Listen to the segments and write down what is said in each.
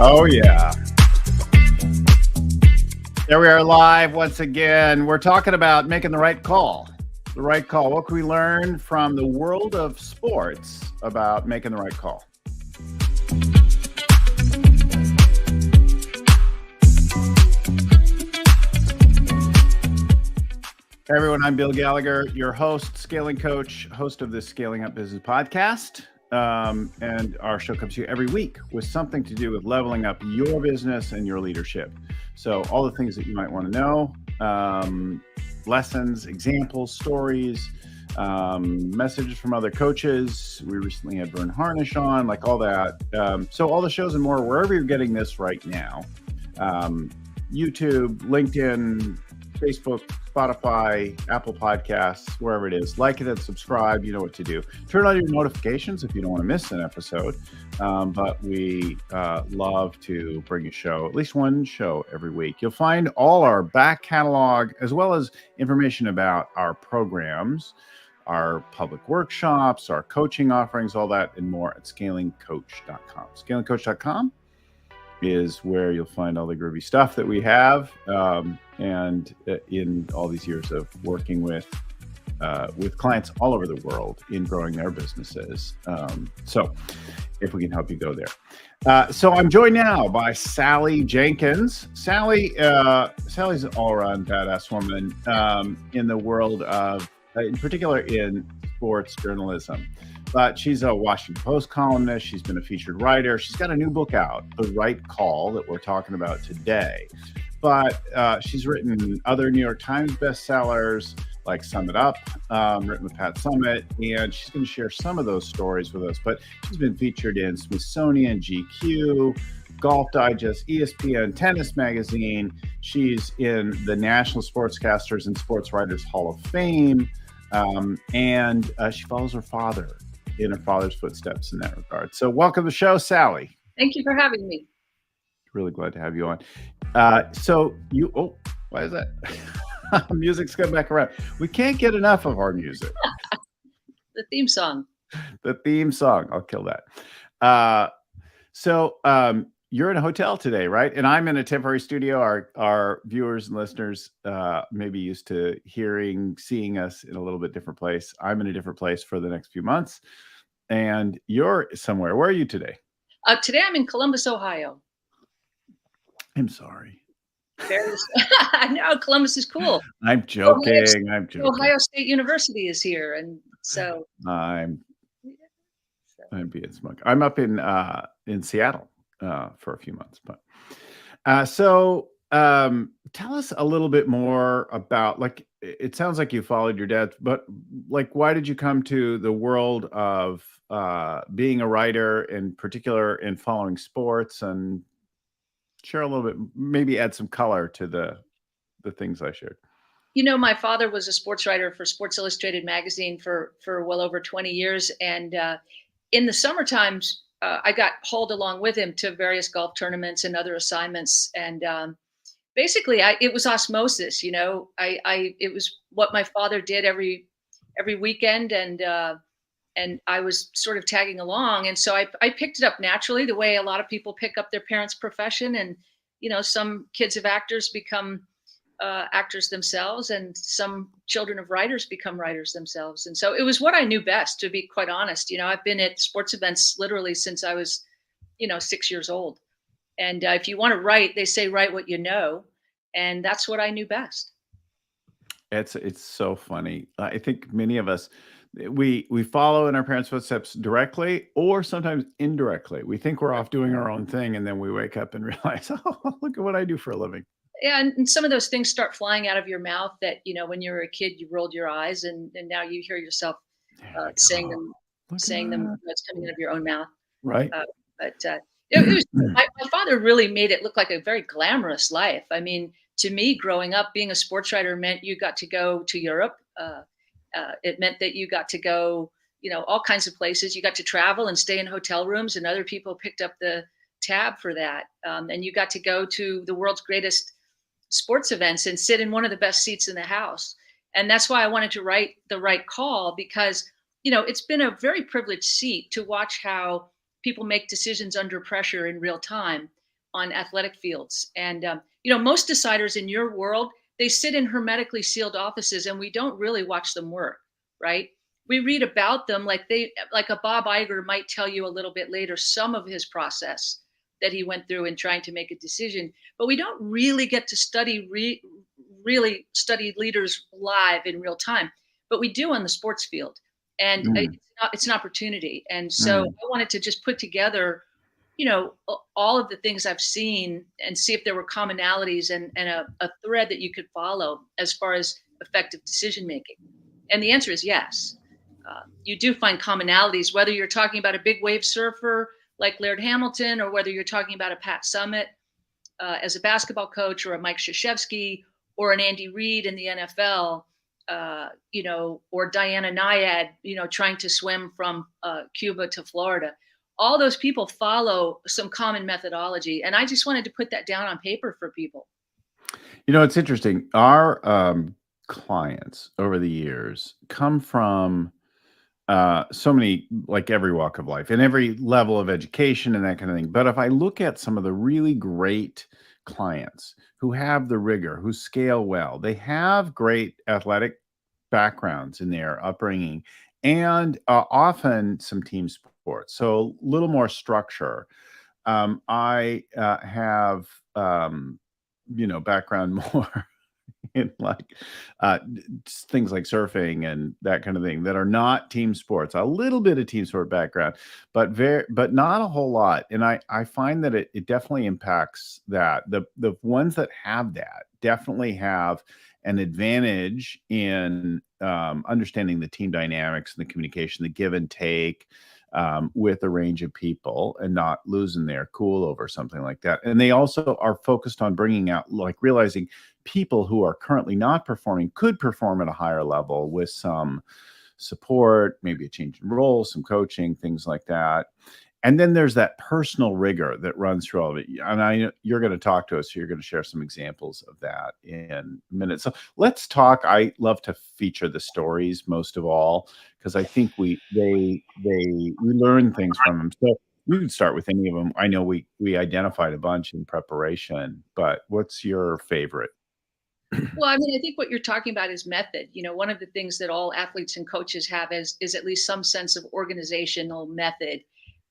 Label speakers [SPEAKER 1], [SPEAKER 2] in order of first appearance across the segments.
[SPEAKER 1] Oh, yeah. There we are live once again. We're talking about making the right call. The right call. What can we learn from the world of sports about making the right call? Hey everyone, I'm Bill Gallagher, your host, scaling coach, host of this Scaling Up Business podcast. And our show comes to you every week with something to do with leveling up your business and your leadership. So all the things that you might want to know, lessons, examples, stories, messages from other coaches. We recently had Vern Harnish on, like all that. So all the shows and more, wherever you're getting this right now, YouTube, LinkedIn, Facebook, Spotify, Apple Podcasts, wherever it is. Like it and subscribe. You know what to do. Turn on your notifications if you don't want to miss an episode. But we love to bring a show, at least one show every week. You'll find all our back catalog as well as information about our programs, our public workshops, our coaching offerings, all that and more at scalingcoach.com. Scalingcoach.com is where you'll find all the groovy stuff that we have, and in all these years of working with clients all over the world in growing their businesses. So if we can help you go there. So I'm joined now by Sally Jenkins. Sally's an all-around badass woman in the world of, in particular in sports journalism. But she's a Washington Post columnist. She's been a featured writer. She's got a new book out, The Right Call, that we're talking about today. But she's written other New York Times bestsellers like Sum It Up, written with Pat Summitt, and she's going to share some of those stories with us. But she's been featured in Smithsonian, GQ, Golf Digest, ESPN, Tennis Magazine. She's in the National Sportscasters and Sports Writers Hall of Fame, and she follows her father in her father's footsteps in that regard. So welcome to the show, Sally.
[SPEAKER 2] Thank you for having me.
[SPEAKER 1] Really glad to have you on. Why is that? Music's coming back around. We can't get enough of our music.
[SPEAKER 2] The theme song.
[SPEAKER 1] The theme song. I'll kill that. So you're in a hotel today, right? And I'm in a temporary studio. Our viewers and listeners may be used to seeing us in a little bit different place. I'm in a different place for the next few months. And you're somewhere. Where are you today?
[SPEAKER 2] Today I'm in Columbus, Ohio.
[SPEAKER 1] I'm sorry.
[SPEAKER 2] No, Columbus is cool.
[SPEAKER 1] I'm joking.
[SPEAKER 2] Ohio State University is here, and so
[SPEAKER 1] I'm being smug. I'm up in Seattle for a few months, but tell us a little bit more about, like, it sounds like you followed your dad, but like, why did you come to the world of being a writer, in particular in following sports, and share a little bit, maybe add some color to the things I shared.
[SPEAKER 2] You know, my father was a sports writer for Sports Illustrated magazine for well over 20 years. And in the summer times, I got hauled along with him to various golf tournaments and other assignments. And basically, it was osmosis. You know, it was what my father did every weekend, and I was sort of tagging along. And so I picked it up naturally, the way a lot of people pick up their parents' profession. And, you know, some kids of actors become actors themselves, and some children of writers become writers themselves. And so it was what I knew best, to be quite honest. You know, I've been at sports events literally since I was, 6 years old. And if you want to write, they say, write what you know. And that's what I knew best.
[SPEAKER 1] It's so funny. I think many of us, we follow in our parents' footsteps directly or sometimes indirectly. We think we're off doing our own thing, and then we wake up and realize, oh, look at what I do for a living.
[SPEAKER 2] Yeah, and some of those things start flying out of your mouth that, when you were a kid, you rolled your eyes, and now you hear yourself saying them. It's coming out of your own mouth.
[SPEAKER 1] Right.
[SPEAKER 2] It was my father really made it look like a very glamorous life. I mean, to me, growing up, being a sports writer meant you got to go to Europe. It meant that you got to go, all kinds of places. You got to travel and stay in hotel rooms, and other people picked up the tab for that. And you got to go to the world's greatest sports events and sit in one of the best seats in the house. And that's why I wanted to write The Right Call, because, it's been a very privileged seat to watch how people make decisions under pressure in real time. on athletic fields. And most deciders in your world, they sit in hermetically sealed offices, and we don't really watch them work, right? We read about them like a Bob Iger might tell you a little bit later some of his process that he went through in trying to make a decision, but we don't really get to really study leaders live in real time, but we do on the sports field. And
[SPEAKER 1] Mm,
[SPEAKER 2] it's an opportunity. And so
[SPEAKER 1] mm.
[SPEAKER 2] I wanted to just put together, all of the things I've seen and see if there were commonalities and a thread that you could follow as far as effective decision making. And the answer is yes. You do find commonalities, whether you're talking about a big wave surfer like Laird Hamilton, or whether you're talking about a Pat Summitt as a basketball coach, or a Mike Krzyzewski, or an Andy Reid in the NFL, or Diana Nyad, trying to swim from Cuba to Florida. All those people follow some common methodology. And I just wanted to put that down on paper for people.
[SPEAKER 1] It's interesting. Our clients over the years come from so many, like every walk of life and every level of education and that kind of thing. But if I look at some of the really great clients who have the rigor, who scale well, they have great athletic backgrounds in their upbringing, and often some team sports. So a little more structure. I have, background more in like things like surfing and that kind of thing that are not team sports. A little bit of team sport background, but not a whole lot. And I find that it definitely impacts that. The ones that have that definitely have an advantage in understanding the team dynamics and the communication, the give and take, with a range of people, and not losing their cool over something like that. And they also are focused on bringing out, like, realizing people who are currently not performing could perform at a higher level with some support, maybe a change in role, some coaching, things like that. And then there's that personal rigor that runs through all of it. And I know you're going to talk to us, so you're going to share some examples of that in a minute. So let's talk. I love to feature the stories most of all, because I think we learn things from them. So we could start with any of them. I know we identified a bunch in preparation, but what's your favorite?
[SPEAKER 2] Well, I mean, I think what you're talking about is method. One of the things that all athletes and coaches have is at least some sense of organizational method.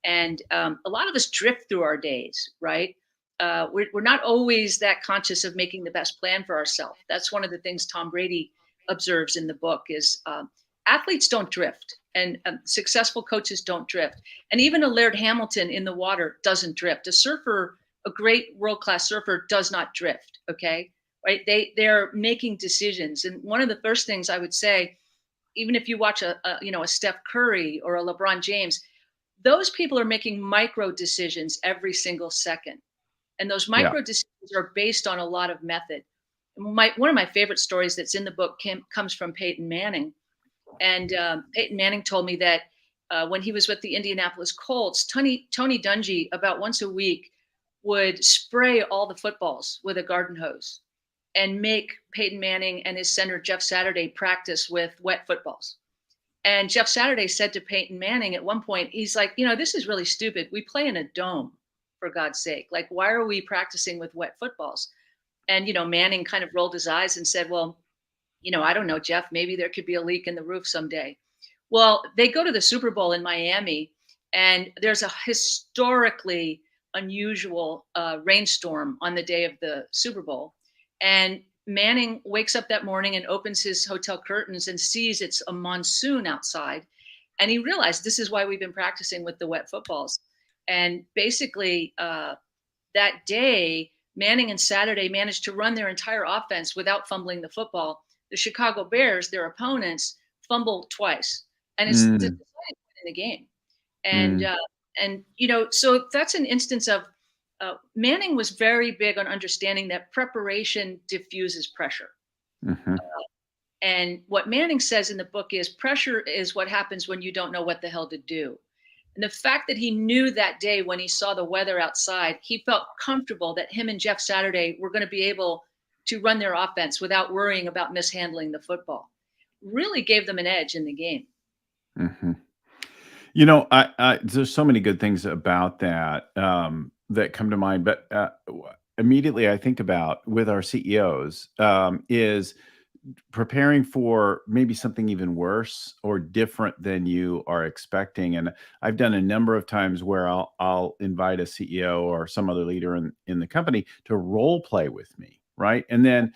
[SPEAKER 2] And a lot of us drift through our days, right? We're not always that conscious of making the best plan for ourselves. That's one of the things Tom Brady observes in the book is athletes don't drift, and successful coaches don't drift. And even a Laird Hamilton in the water doesn't drift. A great world-class surfer does not drift, okay? Right? They're making decisions. And one of the first things I would say, even if you watch a Steph Curry or a LeBron James, those people are making micro decisions every single second. And those
[SPEAKER 1] Yeah.
[SPEAKER 2] micro decisions are based on a lot of method. One of my favorite stories that's in the book comes from Peyton Manning. And Peyton Manning told me that when he was with the Indianapolis Colts, Tony Dungy about once a week would spray all the footballs with a garden hose and make Peyton Manning and his center, Jeff Saturday, practice with wet footballs. And Jeff Saturday said to Peyton Manning at one point, he's like, this is really stupid. We play in a dome, for God's sake. Like, why are we practicing with wet footballs? And, Manning kind of rolled his eyes and said, well, I don't know, Jeff, maybe there could be a leak in the roof someday. Well, they go to the Super Bowl in Miami, and there's a historically unusual rainstorm on the day of the Super Bowl. And Manning wakes up that morning and opens his hotel curtains and sees it's a monsoon outside. And he realized this is why we've been practicing with the wet footballs. And basically, that day, Manning and Saturday managed to run their entire offense without fumbling the football. The Chicago Bears, their opponents, fumbled twice. And it's the
[SPEAKER 1] Mm,
[SPEAKER 2] deciding point in the game. And
[SPEAKER 1] mm,
[SPEAKER 2] so that's an instance of Manning was very big on understanding that preparation diffuses pressure.
[SPEAKER 1] mhm.
[SPEAKER 2] And what Manning says in the book is pressure is what happens when you don't know what the hell to do. And the fact that he knew that day when he saw the weather outside, he felt comfortable that him and Jeff Saturday were going to be able to run their offense without worrying about mishandling the football. Really gave them an edge in the game.
[SPEAKER 1] Mhm. There's so many good things about that. that come to mind, but immediately I think about with our CEOs is preparing for maybe something even worse or different than you are expecting. And I've done a number of times where I'll invite a CEO or some other leader in the company to role play with me, right? And then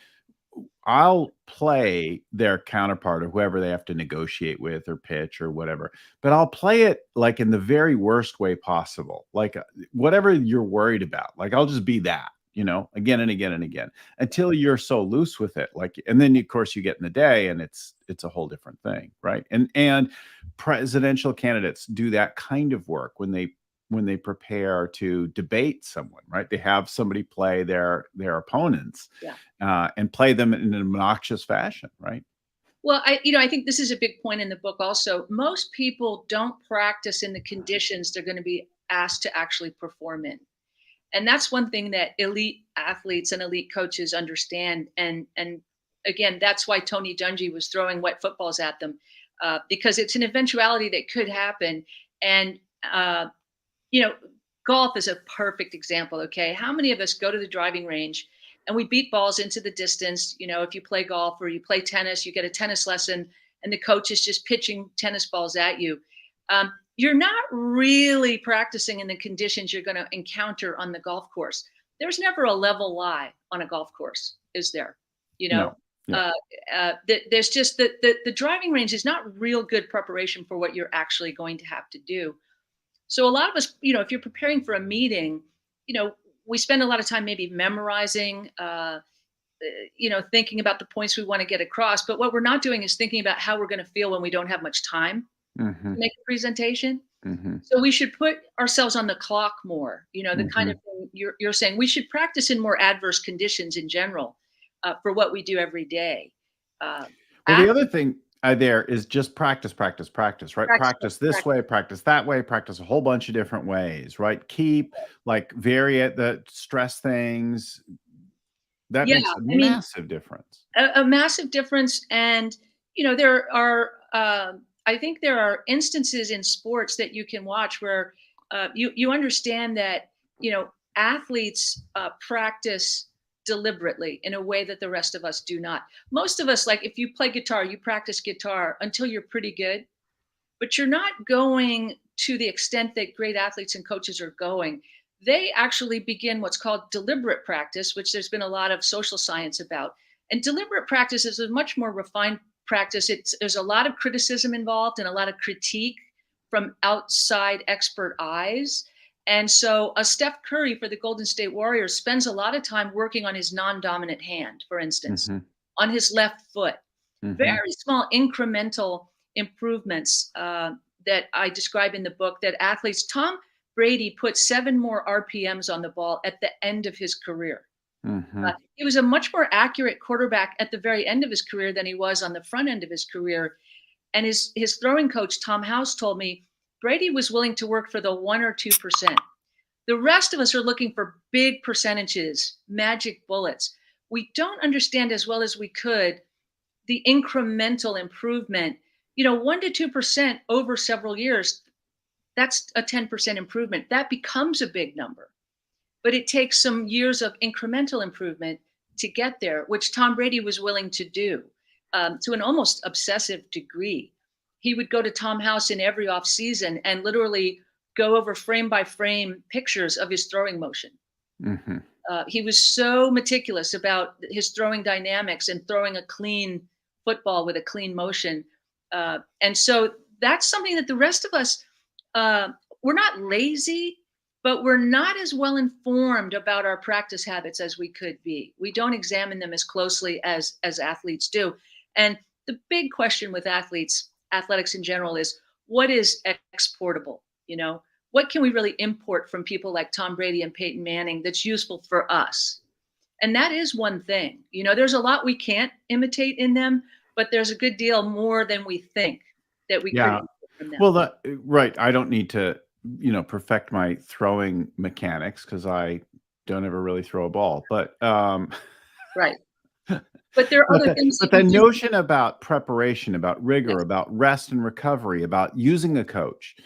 [SPEAKER 1] I'll play their counterpart or whoever they have to negotiate with or pitch or whatever, but I'll play it like in the very worst way possible. Like whatever you're worried about, like I'll just be that, again and again and again until you're so loose with it. Like, and then of course you get in the day and it's a whole different thing, right? And presidential candidates do that kind of work when they prepare to debate someone, right? They have somebody play their opponents, and play them in an obnoxious fashion, right?
[SPEAKER 2] Well, I think this is a big point in the book also. Most people don't practice in the conditions they're going to be asked to actually perform in. And that's one thing that elite athletes and elite coaches understand. And again, that's why Tony Dungy was throwing wet footballs at them, because it's an eventuality that could happen. And golf is a perfect example. Okay, how many of us go to the driving range and we beat balls into the distance? If you play golf or you play tennis, you get a tennis lesson, and the coach is just pitching tennis balls at you. You're not really practicing in the conditions you're going to encounter on the golf course. There's never a level lie on a golf course, is there?
[SPEAKER 1] No. Yeah.
[SPEAKER 2] There's just the driving range is not real good preparation for what you're actually going to have to do. So a lot of us, if you're preparing for a meeting, we spend a lot of time maybe memorizing, thinking about the points we want to get across. But what we're not doing is thinking about how we're going to feel when we don't have much time to make a presentation. So we should put ourselves on the clock more, the kind of thing you're saying. We should practice in more adverse conditions in general for what we do every day.
[SPEAKER 1] Well, the other thing there is just practice, right? Practice this way, practice that way, practice a whole bunch of different ways, right? Vary at the stress things. That makes a massive difference.
[SPEAKER 2] A massive difference. And, there are, I think there are instances in sports that you can watch where you understand that, athletes practice deliberately in a way that the rest of us do not. Most of us, like if you play guitar, you practice guitar until you're pretty good, but you're not going to the extent that great athletes and coaches are going. They actually begin what's called deliberate practice, which there's been a lot of social science about. And deliberate practice is a much more refined practice. There's a lot of criticism involved and a lot of critique from outside expert eyes. And so a Steph Curry for the Golden State Warriors spends a lot of time working on his non-dominant hand, for instance, on his left foot. Very small incremental improvements that I describe in the book that athletes. Tom Brady put 7 more RPMs on the ball at the end of his career. He was a much more accurate quarterback at the very end of his career than he was on the front end of his career. And his throwing coach, Tom House, told me Brady was willing to work for the 1 or 2%. The rest of us are looking for big percentages, magic bullets. We don't understand as well as we could the incremental improvement. 1 to 2% over several years, that's a 10% improvement. That becomes a big number. But it takes some years of incremental improvement to get there, which Tom Brady was willing to do to an almost obsessive degree. He would go to Tom House in every offseason and literally go over frame by frame pictures of his throwing motion. He was so meticulous about his throwing dynamics and throwing a clean football with a clean motion. And so that's something that the rest of us, we're not lazy, but we're not as well informed about our practice habits as we could be. We don't examine them as closely as athletes do. And the big question with athletics in general is, what is exportable? What can we really import from people like Tom Brady and Peyton Manning that's useful for us? And that is one thing. There's a lot we can't imitate in them, but there's a good deal more than we think that we could import from them.
[SPEAKER 1] Well, right. I don't need to, perfect my throwing mechanics because I don't ever really throw a ball. But
[SPEAKER 2] right. But there are
[SPEAKER 1] But
[SPEAKER 2] other things
[SPEAKER 1] but
[SPEAKER 2] that
[SPEAKER 1] the
[SPEAKER 2] you do.
[SPEAKER 1] notion about preparation, about rigor,
[SPEAKER 2] Yes.
[SPEAKER 1] about rest and recovery, about using a coach,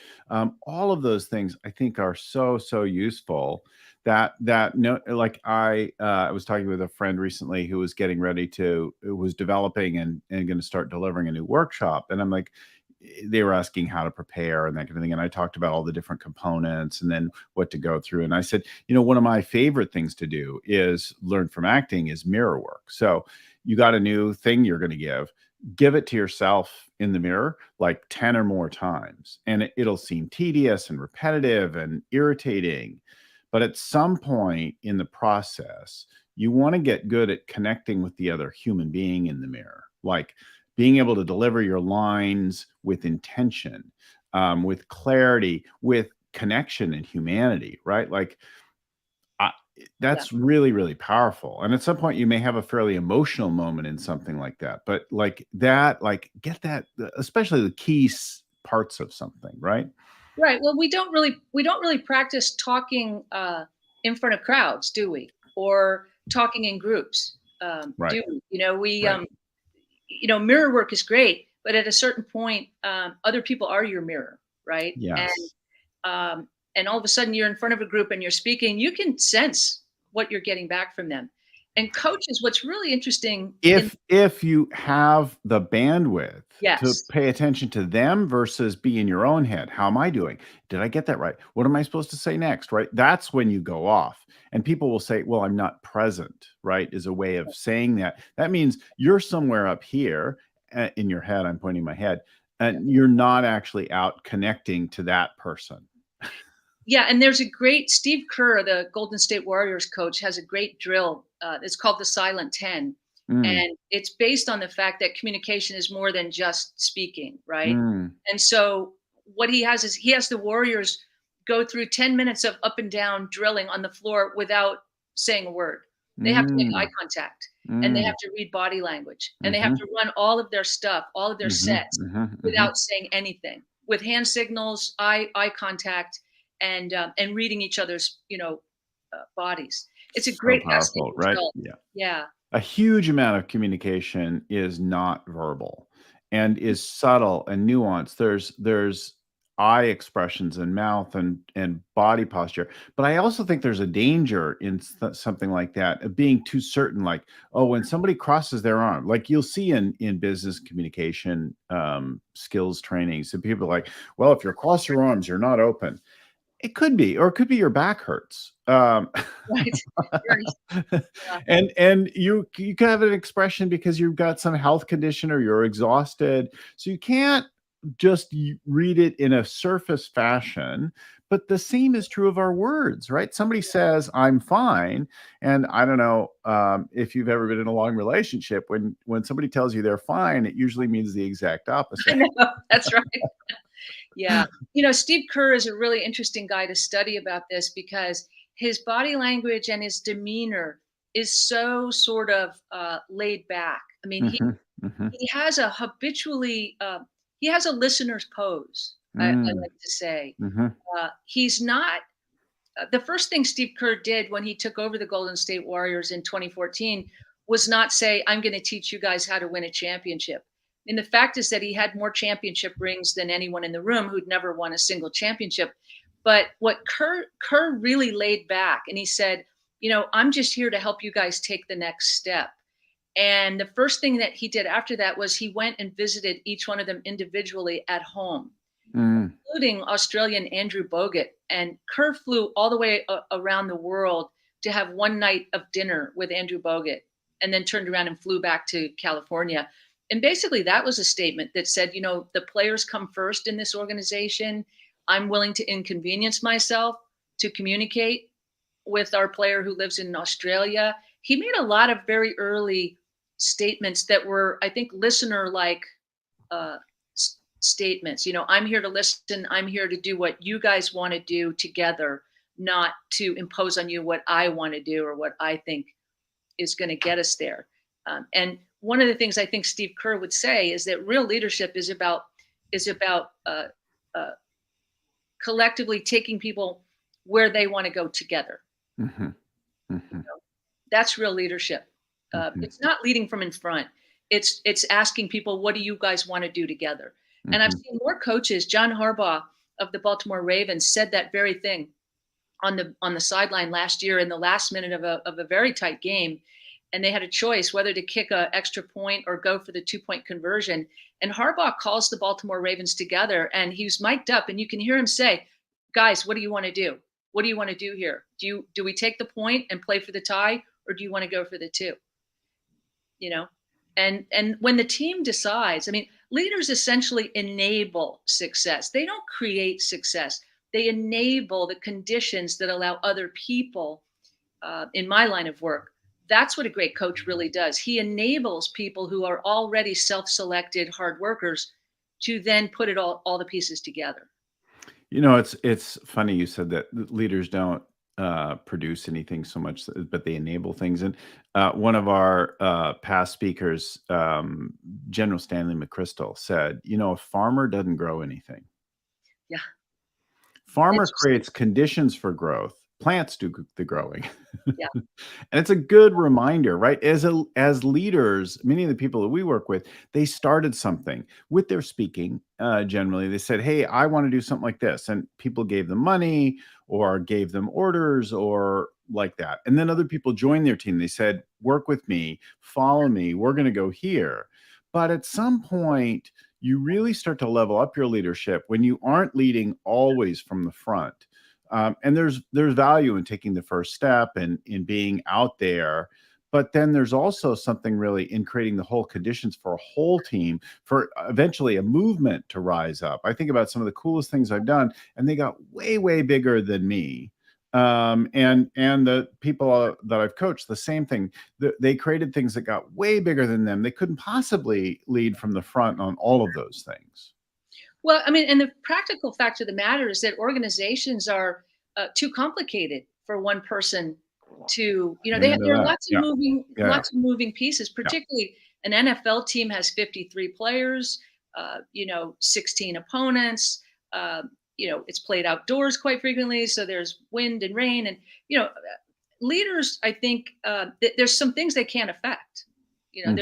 [SPEAKER 1] all of those things I think are so useful. That no, like I was talking with a friend recently who was getting ready to, who was developing and going to start delivering a new workshop, and I'm like, they were asking how to prepare and that kind of thing, and I talked about all the different components and then what to go through, and I said, one of my favorite things to do is learn from acting is mirror work. So you got a new thing you're going to give it to yourself in the mirror like 10 or more times, and it'll seem tedious and repetitive and irritating, but at some point in the process you want to get good at connecting with the other human being in the mirror, like being able to deliver your lines with intention, with clarity, with connection and humanity, right? Like I,
[SPEAKER 2] Yeah.
[SPEAKER 1] that's really powerful. And at some point, you may have a fairly emotional moment in something like that. But like that, like get that, especially the key parts of something, right?
[SPEAKER 2] Right. Well, we don't really practice talking in front of crowds, do we? Or talking in groups,
[SPEAKER 1] Right.
[SPEAKER 2] do we? We
[SPEAKER 1] Right.
[SPEAKER 2] mirror work is great, but at a certain point, other people are your mirror, right?
[SPEAKER 1] Yes.
[SPEAKER 2] And all of a sudden, you're in front of a group and you're speaking. You can sense what you're getting back from them. And coaches, what's really interesting in
[SPEAKER 1] If you have the bandwidth to
[SPEAKER 2] yes,
[SPEAKER 1] pay attention to them versus be in your own head, how am I doing? Did I get that right? What am I supposed to say next? Right? That's when you go off. And people will say, well, I'm not present, right? Is a way of saying that. That means you're somewhere up here in your head. I'm pointing my head, and you're not actually out connecting to that person.
[SPEAKER 2] yeah, and there's a great Steve Kerr, the Golden State Warriors coach, has a great drill. It's called the Silent 10.
[SPEAKER 1] Mm,
[SPEAKER 2] And it's based on the fact that communication is more than just speaking, right?
[SPEAKER 1] mm,
[SPEAKER 2] And so what he has is he has the Warriors go through 10 minutes of up and down drilling on the floor without saying a word. They have to make eye
[SPEAKER 1] mm,
[SPEAKER 2] contact, and they
[SPEAKER 1] mm,
[SPEAKER 2] have to read body language, and they have
[SPEAKER 1] mhm,
[SPEAKER 2] to run all of their stuff, all of their
[SPEAKER 1] mhm,
[SPEAKER 2] sets
[SPEAKER 1] mhm, mhm.
[SPEAKER 2] without saying anything, with hand signals, eye contact, and reading each other's bodies. It's a
[SPEAKER 1] So
[SPEAKER 2] great
[SPEAKER 1] powerful,
[SPEAKER 2] fascinating
[SPEAKER 1] right?
[SPEAKER 2] drill.
[SPEAKER 1] Yeah.
[SPEAKER 2] Yeah.
[SPEAKER 1] A huge amount of communication is not verbal and is subtle and nuanced. There's eye expressions and mouth and body posture. But I also think there's a danger in something like that of being too certain. Like, oh, when somebody crosses their arm, like you'll see in business communication skills training, so people are like, well, if you cross your arms, you're not open. It could be, or it could be your back hurts.
[SPEAKER 2] Right. Right. Yeah.
[SPEAKER 1] And you could have an expression because you've got some health condition or you're exhausted. So you can't just read it in a surface fashion. But the same is true of our words, right? Somebody says, "I'm fine," and I don't know if you've ever been in a long relationship. When somebody tells you they're fine, it usually means the exact
[SPEAKER 2] I
[SPEAKER 1] opposite.
[SPEAKER 2] know. That's right. Yeah. Steve Kerr is a really interesting guy to study about this because his body language and his demeanor is so sort of laid back. I mean, he
[SPEAKER 1] Hmm. Hmm.
[SPEAKER 2] he has a habitually he has a listener's pose. I
[SPEAKER 1] Mm,
[SPEAKER 2] like to say
[SPEAKER 1] hmm.
[SPEAKER 2] he's not. The first thing Steve Kerr did when he took over the Golden State Warriors in 2014 was not say, "I'm going to teach you guys how to win a championship." And the fact is that he had more championship rings than anyone in the room who'd never won a single championship. But what Kerr really laid back and he said, "I'm just here to help you guys take the next step." And the first thing that he did after that was he went and visited each one of them individually at home,
[SPEAKER 1] Mm,
[SPEAKER 2] including Australian Andrew Bogut. And Kerr flew all the way around the world to have one night of dinner with Andrew Bogut and then turned around and flew back to California. And basically, that was a statement that said, the players come first in this organization. I'm willing to inconvenience myself to communicate with our player who lives in Australia. He made a lot of very early statements that were, I think, listener like uh, statements. I'm here to listen. I'm here to do what you guys want to do together, not to impose on you what I want to do or what I think is going to get us there. And one of the things I think Steve Kerr would say is that real leadership is about uh, collectively taking people where they want to go together.
[SPEAKER 1] mhm,
[SPEAKER 2] You
[SPEAKER 1] mhm.
[SPEAKER 2] know, that's real leadership. It's not leading from in front. It's asking people, what do you guys want to do together? And I've
[SPEAKER 1] Mm-hmm.
[SPEAKER 2] seen more coaches. John Harbaugh of the Baltimore Ravens said that very thing on the sideline last year in the last minute of a very tight game, and they had a choice whether to kick a extra point or go for the 2-point conversion. And Harbaugh calls the Baltimore Ravens together, and he's mic'd up, and you can hear him say, "Guys, what do you want to do? What do you want to do here? Do we take the point and play for the tie, or do you want to go for the two?" You know, and when the team decides, I mean, leaders essentially enable success. They don't create success. They enable the conditions that allow other people. In my line of work, that's what a great coach really does. He enables people who are already self-selected hard workers to then put it all the pieces together.
[SPEAKER 1] It's funny you said that leaders don't produce anything so much, but they enable things. And one of our past speakers, General Stanley McChrystal, said, "A farmer doesn't grow anything.
[SPEAKER 2] Yeah,
[SPEAKER 1] Farmer
[SPEAKER 2] interesting.
[SPEAKER 1] creates conditions for growth. Plants do the growing."
[SPEAKER 2] Yeah,
[SPEAKER 1] And it's a good reminder, right? As leaders, many of the people that we work with, they started something with their speaking. Generally, they said, "Hey, I want to do something like this," and people gave them money or gave them orders or like that. And then other people joined their team. They said, "Work with me, follow me. We're going to go here." But at some point, you really start to level up your leadership when you aren't leading always from the front. And there's value in taking the first step and in being out there, but then there's also something really in creating the whole conditions for a whole team for eventually a movement to rise up. I think about some of the coolest things I've done, and they got way bigger than me. And the people that I've coached, the same thing. They created things that got way bigger than them. They couldn't possibly lead from the front on all of those things.
[SPEAKER 2] well, I mean, and the practical fact of the matter is that organizations are too complicated for one person to,
[SPEAKER 1] Amen to
[SPEAKER 2] there are
[SPEAKER 1] that. Yeah, yeah,
[SPEAKER 2] lots of moving pieces.
[SPEAKER 1] yeah.
[SPEAKER 2] Particularly, an NFL team has 53 players, 16 opponents. It's played outdoors quite frequently, so there's wind and rain, and leaders. I think there's some things they can't affect.
[SPEAKER 1] Hmm.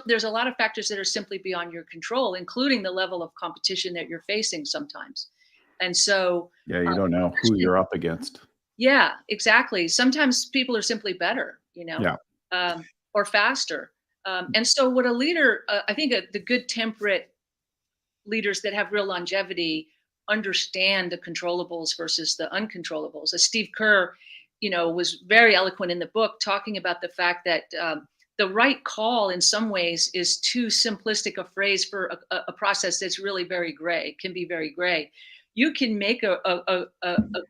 [SPEAKER 2] There's a lot of factors that are simply beyond your control, including the level of competition that you're facing sometimes. And so,
[SPEAKER 1] Yeah, you don't know who
[SPEAKER 2] actually,
[SPEAKER 1] you're up against.
[SPEAKER 2] yeah, exactly. Sometimes people are simply better,
[SPEAKER 1] Yeah.
[SPEAKER 2] or faster. And so, what a leader, I think, the good temperate leaders that have real longevity understand the controllables versus the uncontrollables. As Steve Kerr, was very eloquent in the book talking about the fact that the right call in some ways is too simplistic a phrase for a process that's really very gray, can be very gray. You can make a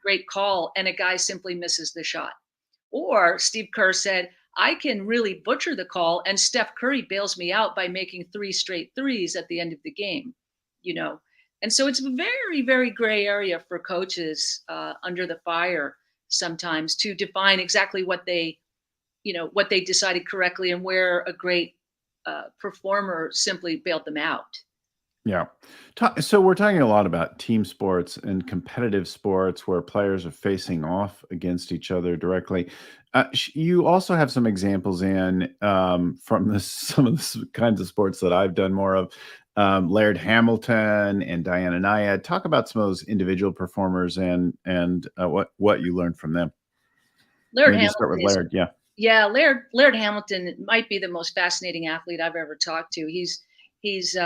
[SPEAKER 2] great call and a guy simply misses the shot. Or Steve Kerr said, I can really butcher the call and Steph Curry bails me out by making 3 straight threes at the end of the game, you know. And so it's a very, very gray area for coaches under the fire sometimes to define exactly what they decided correctly and where a great performer simply bailed them out.
[SPEAKER 1] Yeah. So we're talking a lot about team sports and competitive sports where players are facing off against each other directly. You also have some examples from some of the kinds of sports that I've done more of. Laird Hamilton and Diana Nyad. Talk about some of those individual performers and what you learned from them.
[SPEAKER 2] Laird
[SPEAKER 1] Maybe start
[SPEAKER 2] Hamilton
[SPEAKER 1] with
[SPEAKER 2] is
[SPEAKER 1] Laird. Yeah.
[SPEAKER 2] Yeah, Laird Hamilton might be the most fascinating athlete I've ever talked to. He's he's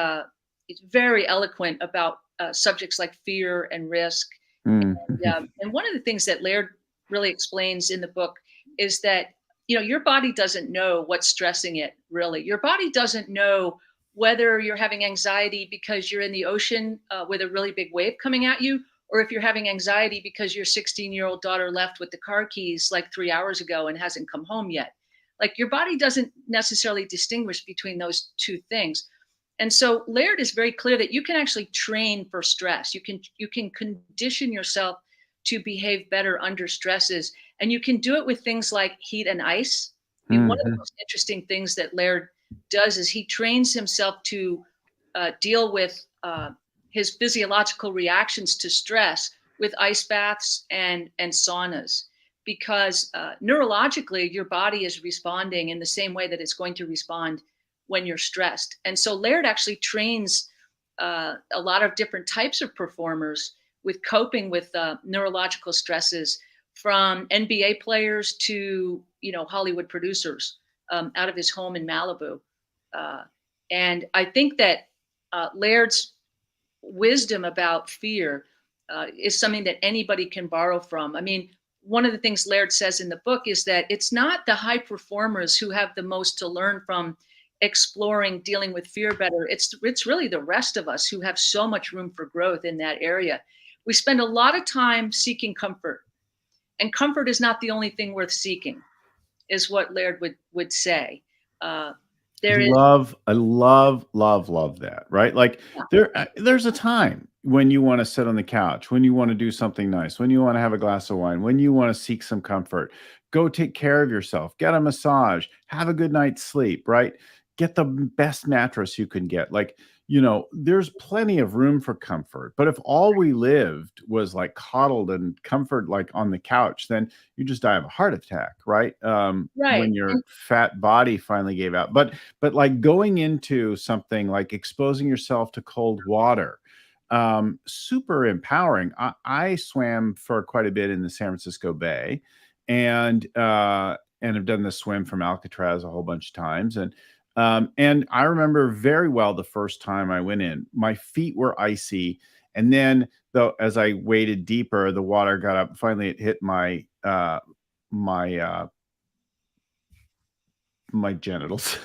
[SPEAKER 2] very eloquent about subjects like fear and risk.
[SPEAKER 1] Mm.
[SPEAKER 2] And one of the things that Laird really explains in the book is that your body doesn't know what's stressing it. Really, your body doesn't know whether you're having anxiety because you're in the ocean with a really big wave coming at you, or if you're having anxiety because your 16-year-old daughter left with the car keys like 3 hours ago and hasn't come home yet. Like your body doesn't necessarily distinguish between those two things. And so Laird is very clear that you can actually train for stress. You can condition yourself to behave better under stresses. And you can do it with things like heat and ice. I mean, one of the
[SPEAKER 1] Hmm.
[SPEAKER 2] most interesting things that Laird does is he trains himself to deal with his physiological reactions to stress with ice baths and saunas, because neurologically, your body is responding in the same way that it's going to respond when you're stressed. And so Laird actually trains a lot of different types of performers with coping with neurological stresses, from NBA players to Hollywood producers, out of his home in Malibu. Uh, and I think that Laird's wisdom about fear is something that anybody can borrow from. I mean, one of the things Laird says in the book is that it's not the high performers who have the most to learn from exploring dealing with fear better. It's really the rest of us who have so much room for growth in that area. We spend a lot of time seeking comfort, and comfort is not the only thing worth seeking, is what Laird would say. Uh, there is
[SPEAKER 1] I love that, right? Like there's a time when you want to sit on the couch, when you want to do something nice, when you want to have a glass of wine, when you want to seek some comfort. Go take care of yourself, get a massage, have a good night's sleep, right? Get the best mattress you can get. Like, there's plenty of room for comfort. But if all we lived was like coddled and comfort, like on the couch, then you just die of a heart attack, right?
[SPEAKER 2] right.
[SPEAKER 1] When your fat body finally gave out. But like going into something like exposing yourself to cold water, super empowering. I swam for quite a bit in the San Francisco Bay, and have done the swim from Alcatraz a whole bunch of times. And I remember very well the first time I went in, my feet were icy. And then though, as I waded deeper, the water got up. Finally, it hit my genitals.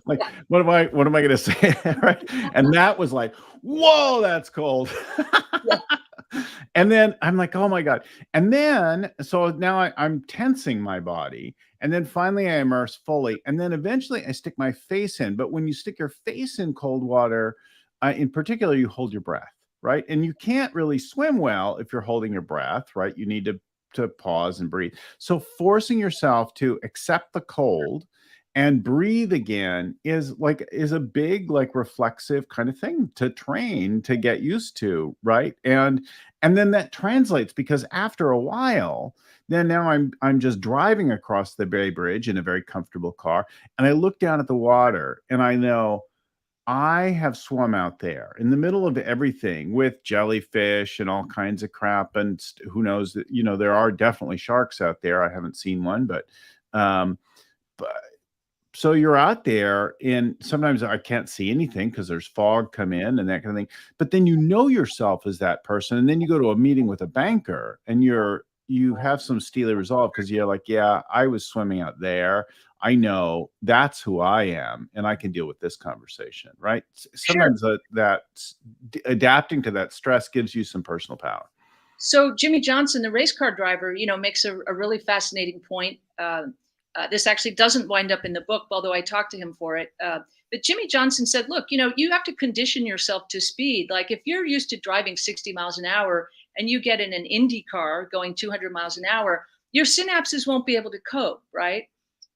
[SPEAKER 1] Like, what am I going to say? Right. And that was like, whoa, that's cold. And then I'm like, oh my God. And then, so now I'm tensing my body. And then finally I immerse fully. And then eventually I stick my face in. But when you stick your face in cold water, in particular, you hold your breath, right? And you can't really swim well if you're holding your breath, right? You need to pause and breathe. So forcing yourself to accept the cold and breathe again is a big, like, reflexive kind of thing to train, to get used to, right? And then that translates, because after a while, then now I'm just driving across the Bay Bridge in a very comfortable car, and I look down at the water and I know I have swum out there in the middle of everything with jellyfish and all kinds of crap. And who knows that, there are definitely sharks out there. I haven't seen one, um, but so you're out there, and sometimes I can't see anything because there's fog come in and that kind of thing. But then yourself as that person, and then you go to a meeting with a banker, and you have some steely resolve because you're like, yeah, I was swimming out there. I know that's who I am, and I can deal with this conversation, right? Sometimes that adapting to that stress gives you some personal power.
[SPEAKER 2] So Jimmy Johnson, the race car driver, makes a really fascinating point. This actually doesn't wind up in the book, although I talked to him for it. But Jimmy Johnson said, look, you have to condition yourself to speed. Like, if you're used to driving 60 miles an hour and you get in an Indy car going 200 miles an hour, your synapses won't be able to cope, right?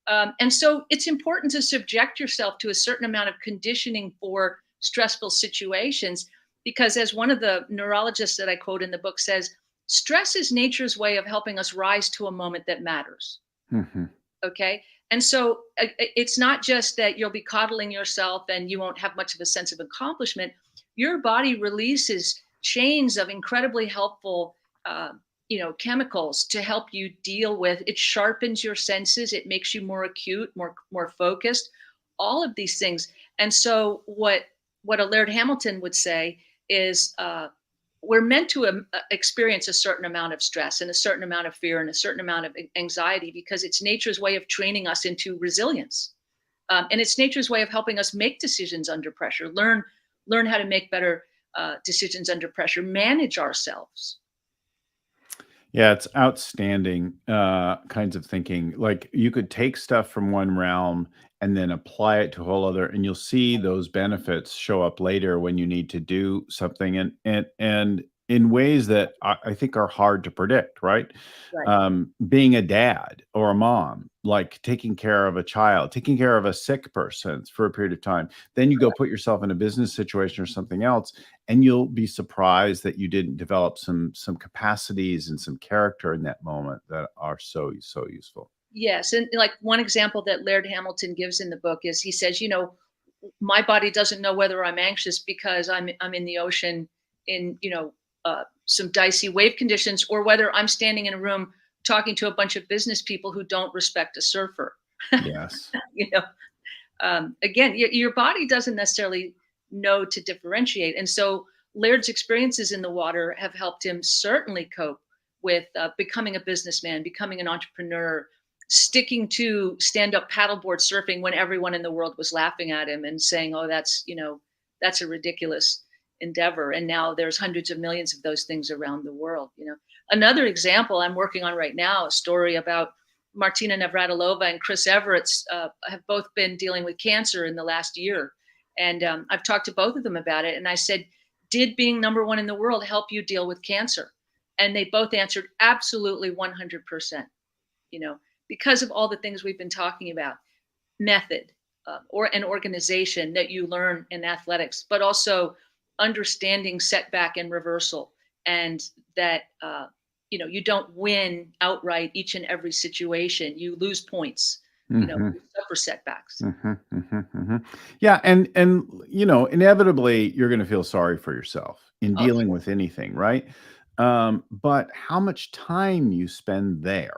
[SPEAKER 2] And so it's important to subject yourself to a certain amount of conditioning for stressful situations, because, as one of the neurologists that I quote in the book says, stress is nature's way of helping us rise to a moment that matters.
[SPEAKER 1] Mm-hmm.
[SPEAKER 2] Okay. And so it's not just that you'll be coddling yourself and you won't have much of a sense of accomplishment. Your body releases chains of incredibly helpful, chemicals to help you deal with. It sharpens your senses. It makes you more acute, more focused, all of these things. And so what a Laird Hamilton would say is, we're meant to experience a certain amount of stress and a certain amount of fear and a certain amount of anxiety, because it's nature's way of training us into resilience. And it's nature's way of helping us make decisions under pressure, learn how to make better decisions under pressure, manage ourselves.
[SPEAKER 1] Yeah, it's outstanding kinds of thinking. Like, you could take stuff from one realm and then apply it to a whole other, and you'll see those benefits show up later when you need to do something. And in ways that I think are hard to predict, right?
[SPEAKER 2] Right.
[SPEAKER 1] Being a dad or a mom, like taking care of a child, taking care of a sick person for a period of time. Then you go put yourself in a business situation or something else, and you'll be surprised that you didn't develop some capacities and some character in that moment that are so useful.
[SPEAKER 2] Yes, and like one example that Laird Hamilton gives in the book is he says, my body doesn't know whether I'm anxious because I'm in the ocean in some dicey wave conditions, or whether I'm standing in a room talking to a bunch of business people who don't respect a surfer.
[SPEAKER 1] Yes.
[SPEAKER 2] you know, again, your body doesn't necessarily know to differentiate, and so Laird's experiences in the water have helped him certainly cope with becoming a businessman, becoming an entrepreneur, sticking to stand-up paddleboard surfing when everyone in the world was laughing at him and saying, "Oh, that's a ridiculous endeavor." And now there's hundreds of millions of those things around the world. Another example I'm working on right now, a story about Martina Navratilova and Chris Everett have both been dealing with cancer in the last year. And I've talked to both of them about it. And I said, did being number one in the world help you deal with cancer? And they both answered absolutely 100%, because of all the things we've been talking about: method, or an organization that you learn in athletics, but also understanding setback and reversal, and that you don't win outright each and every situation. You lose points.
[SPEAKER 1] Mhm.
[SPEAKER 2] You suffer setbacks.
[SPEAKER 1] Mhm, mhm, mhm. Yeah, and inevitably you're going to feel sorry for yourself in
[SPEAKER 2] Oh,
[SPEAKER 1] dealing with anything, right? But how much time you spend there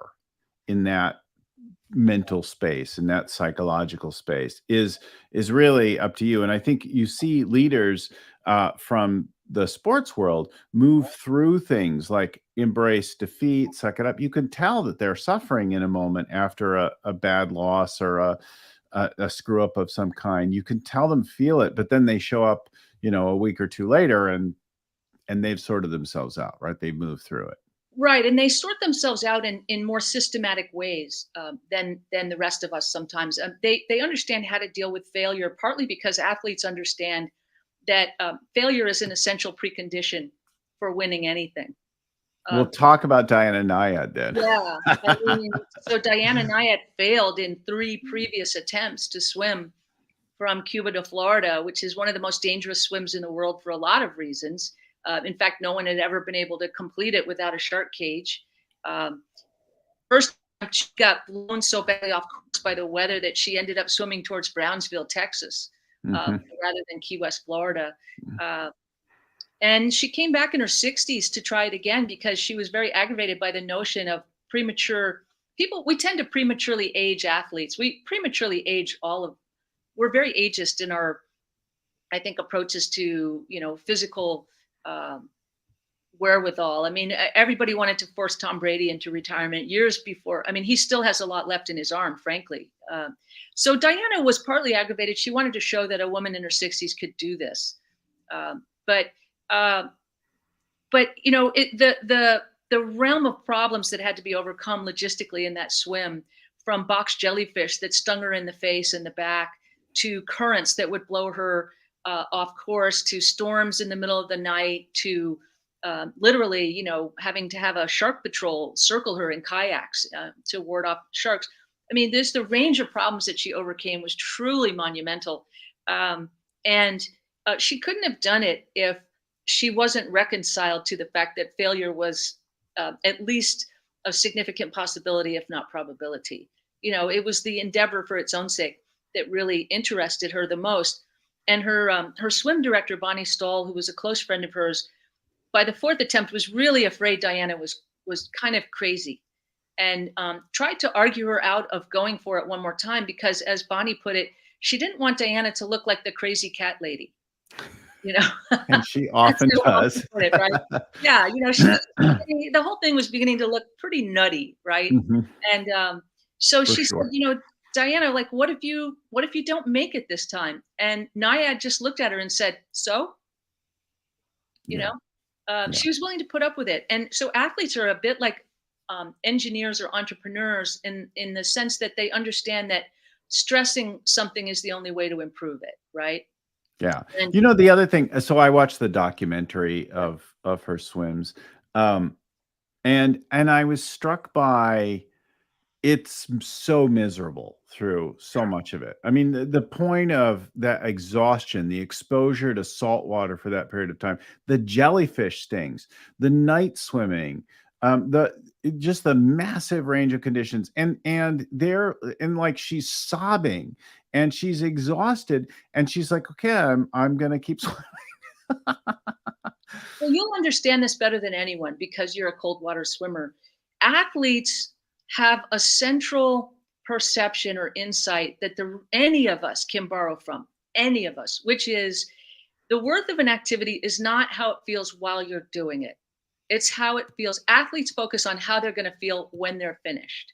[SPEAKER 1] in that mental space and that psychological space is really up to you. And I think you see leaders from the sports world move through things like embrace defeat, suck it up. You can tell that they're suffering in a moment after a bad loss or a screw up of some kind. You can tell them feel it, but then they show up, a week or two later, and they've sorted themselves out, right? They've moved through it.
[SPEAKER 2] right, and they sort themselves out in more systematic ways than the rest of us. Sometimes they understand how to deal with failure, partly because athletes understand that failure is an essential precondition for winning anything.
[SPEAKER 1] We'll
[SPEAKER 2] Um,
[SPEAKER 1] talk about Diana Nyad then.
[SPEAKER 2] yeah, I mean, so Diana Nyad failed in 3 previous attempts to swim from Cuba to Florida, which is one of the most dangerous swims in the world for a lot of reasons. In fact, no one had ever been able to complete it without a shark cage. Um, First time she got blown so badly off course by the weather that she ended up swimming towards Brownsville, Texas,
[SPEAKER 1] Mhm.
[SPEAKER 2] rather than Key West, Florida. Uh, and she came back in her 60s to try it again because she was very aggravated by the notion of premature people. We tend to prematurely age athletes. We prematurely age we're very ageist in our, I think, approaches to, physical um, wherewithal. I mean, everybody wanted to force Tom Brady into retirement years before. I mean, he still has a lot left in his arm, frankly. So Diana was partly aggravated. She wanted to show that a woman in her 60s could do this. Um, but uh, the realm of problems that had to be overcome logistically in that swim, from box jellyfish that stung her in the face and the back, to currents that would blow her off course, to storms in the middle of the night, to literally, having to have a shark patrol circle her in kayaks to ward off sharks. I mean, the range of problems that she overcame was truly monumental. And she couldn't have done it if she wasn't reconciled to the fact that failure was at least a significant possibility, if not probability. It was the endeavor for its own sake that really interested her the most. And her swim director, Bonnie Stahl, who was a close friend of hers, by the fourth attempt was really afraid Diana was kind of crazy, and tried to argue her out of going for it one more time because, as Bonnie put it, she didn't want Diana to look like the crazy cat lady. You know,
[SPEAKER 1] And she
[SPEAKER 2] that's
[SPEAKER 1] often
[SPEAKER 2] the way
[SPEAKER 1] does.
[SPEAKER 2] to put it, right? Yeah, she was the whole thing was beginning to look pretty nutty, right?
[SPEAKER 1] Mhm.
[SPEAKER 2] And so
[SPEAKER 1] For
[SPEAKER 2] she said,
[SPEAKER 1] sure.
[SPEAKER 2] Diana, like, what if you don't make it this time? And Nyad just looked at her and said, so, you
[SPEAKER 1] Yeah.
[SPEAKER 2] know,
[SPEAKER 1] Yeah.
[SPEAKER 2] she was willing to put up with it. And so athletes are a bit like engineers or entrepreneurs in the sense that they understand that stressing something is the only way to improve it, right?
[SPEAKER 1] Yeah.
[SPEAKER 2] And
[SPEAKER 1] The other thing, so I watched the documentary of her swims. Um, and I was struck by it's so miserable through so much of it. I mean, the point of that exhaustion, the exposure to salt water for that period of time, the jellyfish stings, the night swimming, just the massive range of conditions, and like she's sobbing and she's exhausted, and she's like, okay, I'm gonna keep swimming.
[SPEAKER 2] well, you'll understand this better than anyone because you're a cold water swimmer. Athletes have a central perception or insight that any of us can borrow from, any of us, which is the worth of an activity is not how it feels while you're doing it. It's how it feels. Athletes focus on how they're going to feel when they're finished,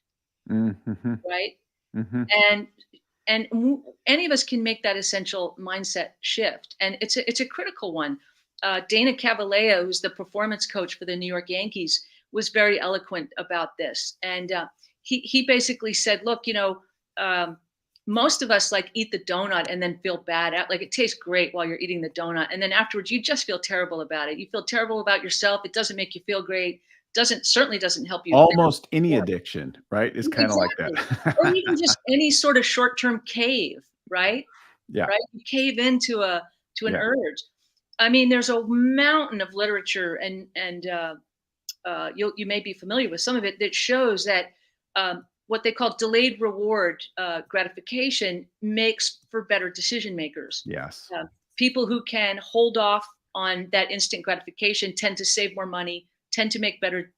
[SPEAKER 1] Mm-hmm,
[SPEAKER 2] right?
[SPEAKER 1] mm-hmm.
[SPEAKER 2] And any of us can make that essential mindset shift, and it's a critical one. Dana Cavaleo, who's the performance coach for the New York Yankees, was very eloquent about this, and he basically said, "Look, most of us like eat the donut and then feel bad. Like it tastes great while you're eating the donut, and then afterwards you just feel terrible about it. You feel terrible about yourself. It doesn't make you feel great. Certainly doesn't help you finish
[SPEAKER 1] Almost
[SPEAKER 2] the
[SPEAKER 1] any
[SPEAKER 2] sport."
[SPEAKER 1] addiction, right, is kind of like
[SPEAKER 2] Exactly. Or even
[SPEAKER 1] that.
[SPEAKER 2] just any sort of short-term cave, right?
[SPEAKER 1] Yeah,
[SPEAKER 2] Right? You cave into an
[SPEAKER 1] yeah,
[SPEAKER 2] urge. I mean, there's a mountain of literature, and you may be familiar with some of it, that shows that what they call delayed reward gratification makes for better decision makers.
[SPEAKER 1] yes.
[SPEAKER 2] Uh, People who can hold off on that instant gratification tend to save more money, tend to make better,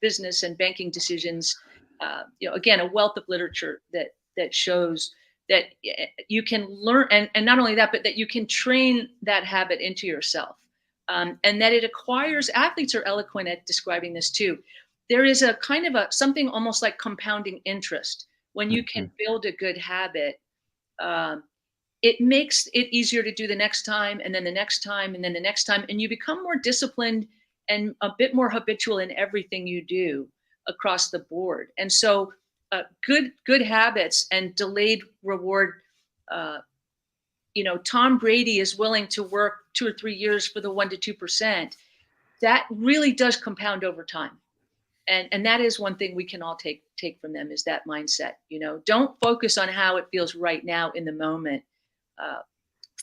[SPEAKER 2] business and banking decisions. Again, a wealth of literature that shows that you can learn, and not only that, but that you can train that habit into yourself, and that it acquires. Athletes are eloquent at describing this too. There is a kind of a something almost like compounding interest when you
[SPEAKER 1] Mhm.
[SPEAKER 2] can build a good habit. Um, it makes it easier to do the next time, and then the next time, and then the next time, and you become more disciplined and a bit more habitual in everything you do across the board. And so good habits and delayed reward. uh, Tom Brady is willing to work 2 or 3 years for the 1 to 2%. That really does compound over time, and that is one thing we can all take from them, is that mindset. Don't focus on how it feels right now in the moment. uh,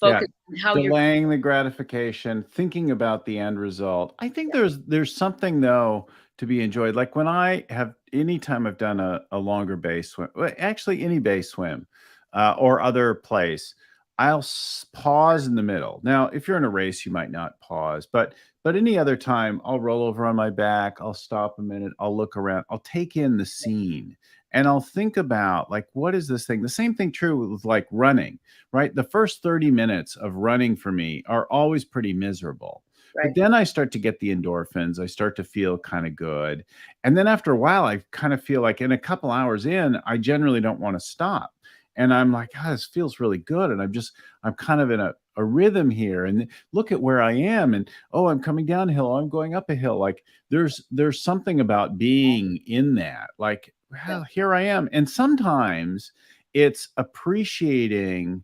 [SPEAKER 1] Yeah,
[SPEAKER 2] Focus on how you're.
[SPEAKER 1] delaying the gratification, thinking about the end result. I think there's something, though, to be enjoyed. Like, when I have anytime I've done a longer base swim, well, actually any base swim, or other place, I'll pause in the middle. Now, if you're in a race, you might not pause, but any other time, I'll roll over on my back, I'll stop a minute, I'll look around, I'll take in the scene, and I'll think about, like, what is this thing? The same thing true with, like, running, right? The first 30 minutes of running for me are always pretty miserable. But
[SPEAKER 2] Right.
[SPEAKER 1] then I start to get the endorphins. I start to feel kind of good. And then after a while, I kind of feel like, in a couple hours in, I generally don't want to stop. And I'm like, God, this feels really good. And I'm kind of in a rhythm here. And look at where I am. And oh, I'm coming downhill. I'm going up a hill. Like, there's something about being in that. Like,
[SPEAKER 2] Yeah.
[SPEAKER 1] well, here I am. And sometimes it's appreciating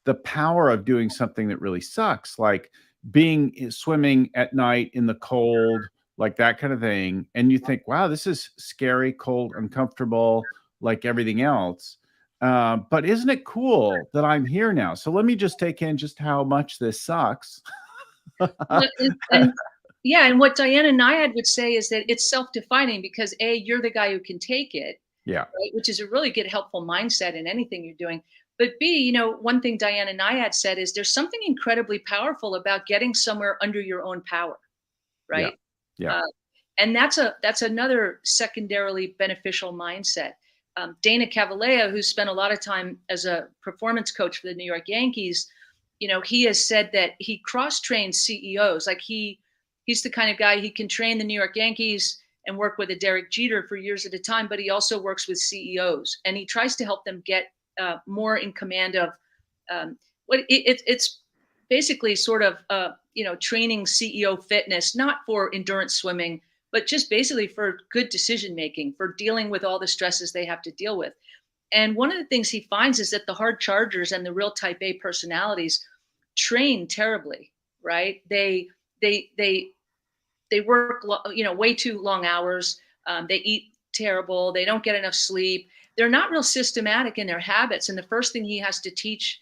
[SPEAKER 1] the power of doing something that really sucks, like swimming at night in the cold, like that kind of thing. And you think, wow, this is scary, cold, uncomfortable, like everything else. But isn't it cool that I'm here now? So let me just take in just how much this sucks.
[SPEAKER 2] Well, and yeah, and what Diana Nyad would say is that it's self-defining because A, you're the guy who can take it,
[SPEAKER 1] Yeah.
[SPEAKER 2] right? Which is a really good, helpful mindset in anything you're doing. But B, one thing Diana Nyad said is there's something incredibly powerful about getting somewhere under your own power,
[SPEAKER 1] Yeah.
[SPEAKER 2] right?
[SPEAKER 1] Yeah.
[SPEAKER 2] Uh, and that's another secondarily beneficial mindset. Dana Cavaleo, who spent a lot of time as a performance coach for the New York Yankees, he has said that he cross trains CEOs. Like he's the kind of guy, he can train the New York Yankees and work with a Derek Jeter for years at a time, but he also works with CEOs, and he tries to help them get more in command of it's basically sort of training CEO fitness, not for endurance swimming, but just basically for good decision making, for dealing with all the stresses they have to deal with. And one of the things he finds is that the hard chargers and the real type A personalities train terribly, right? They work, way too long hours. They eat terrible. They don't get enough sleep. They're not real systematic in their habits. And the first thing he has to teach,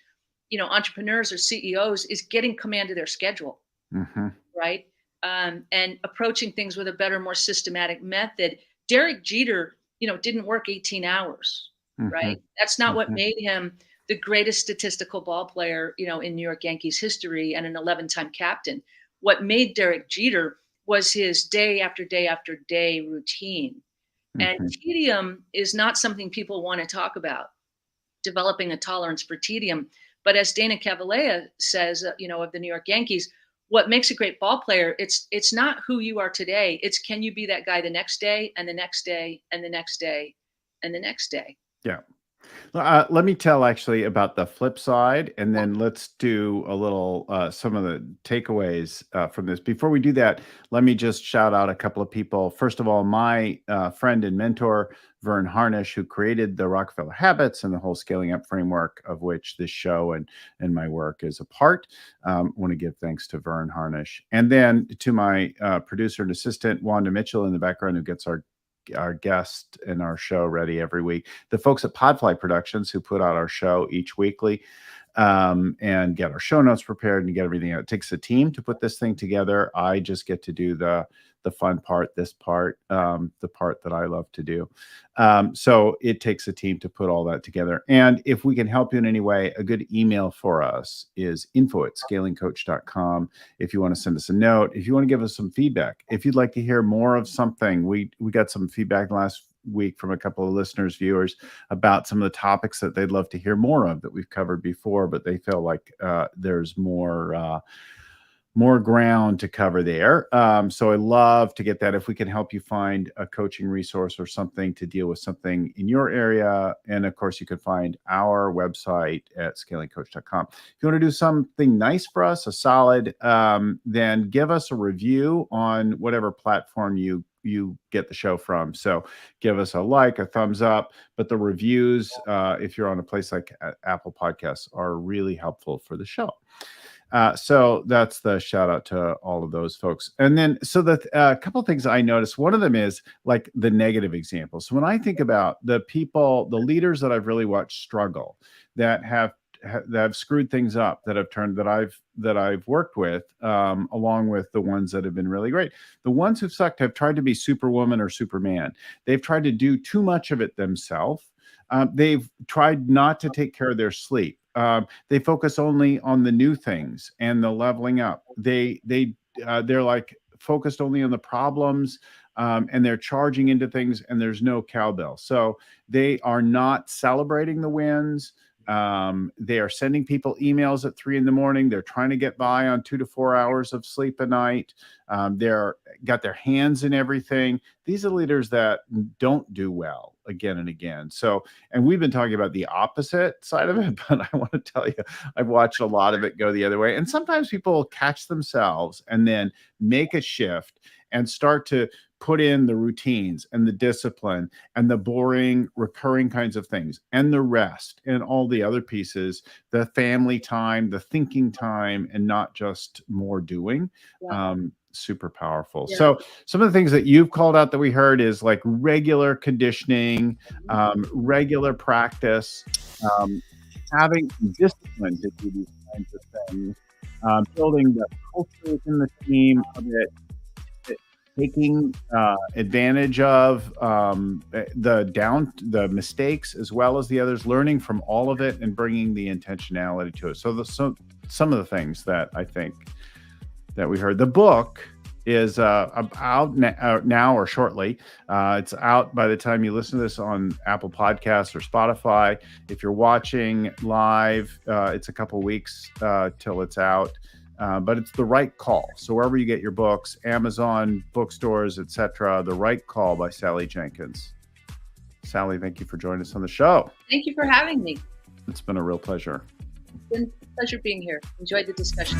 [SPEAKER 2] entrepreneurs or CEOs is getting command of their schedule,
[SPEAKER 1] Mm-hmm.
[SPEAKER 2] right? And approaching things with a better, more systematic method. Derek Jeter, didn't work 18 hours,
[SPEAKER 1] Mm-hmm.
[SPEAKER 2] right? That's not what
[SPEAKER 1] Mm-hmm.
[SPEAKER 2] made him the greatest statistical ball player, in New York Yankees history and an 11-time captain. What made Derek Jeter was his day after day after day routine. And
[SPEAKER 1] Mm-hmm.
[SPEAKER 2] tedium is not something people want to talk about, developing a tolerance for tedium. But as Dana Cavalea says, of the New York Yankees, what makes a great ball player, it's not who you are today. It's can you be that guy the next day and the next day and the next day and the next day.
[SPEAKER 1] Yeah. Let me tell actually about the flip side, and then let's do a little some of the takeaways from this. Before we do that, let me just shout out a couple of people. First of all, my friend and mentor, Vern Harnish, who created the Rockefeller Habits and the whole scaling up framework of which this show and my work is a part. I want to give thanks to Vern Harnish. And then to my producer and assistant, Wanda Mitchell in the background, who gets our guest and our show ready every week. The folks at Podfly Productions who put out our show each weekly and get our show notes prepared and get everything out. It takes a team to put this thing together. I just get to do the fun part, this part, the part that I love to do. So it takes a team to put all that together. And if we can help you in any way, a good email for us is info@scalingcoach.com. If you want to send us a note, if you want to give us some feedback, if you'd like to hear more of something, we got some feedback last week from a couple of listeners, viewers, about some of the topics that they'd love to hear more of that we've covered before, but they feel like there's more ground to cover there. So I love to get that. If we can help you find a coaching resource or something to deal with something in your area. And of course, you can find our website at scalingcoach.com. If you want to do something nice for us, a solid, then give us a review on whatever platform you get the show from. So give us a like, a thumbs up, but the reviews, if you're on a place like Apple Podcasts, are really helpful for the show. So that's the shout out to all of those folks. And then, so the couple of things I noticed, one of them is like the negative examples. So when I think about the people, the leaders that I've really watched struggle, that have screwed things up, that I've worked with, along with the ones that have been really great. The ones who've sucked have tried to be Superwoman or Superman. They've tried to do too much of it themselves. They've tried not to take care of their sleep. They focus only on the new things and the leveling up. They're like focused only on the problems, and they're charging into things, and there's no cowbell. So they are not celebrating the wins. They are sending people emails at 3 a.m. They're trying to get by on 2 to 4 hours of sleep a night. They're got their hands in everything. These are leaders that don't do well again and again. So, and we've been talking about the opposite side of it, but I want to tell you, I've watched a lot of it go the other way. And sometimes people catch themselves and then make a shift and start to put in the routines and the discipline and the boring, recurring kinds of things and the rest and all the other pieces, the family time, the thinking time, and not just more doing.
[SPEAKER 2] Yeah.
[SPEAKER 1] Super powerful.
[SPEAKER 2] Yeah.
[SPEAKER 1] So some of the things that you've called out that we heard is like regular conditioning, regular practice, having discipline to do these kinds of things, building the culture in the team of it, taking advantage of the mistakes as well as the others, learning from all of it and bringing the intentionality to it. So some of the things that I think that we heard. The book is out now or shortly. It's out by the time you listen to this on Apple Podcasts or Spotify. If you're watching live, it's a couple weeks till it's out. But it's The Right Call. So wherever you get your books, Amazon, bookstores, etc., The Right Call by Sally Jenkins. Sally, thank you for joining us on the show.
[SPEAKER 2] Thank you for having me.
[SPEAKER 1] It's been a real pleasure.
[SPEAKER 2] It's been a pleasure being here. Enjoyed the discussion.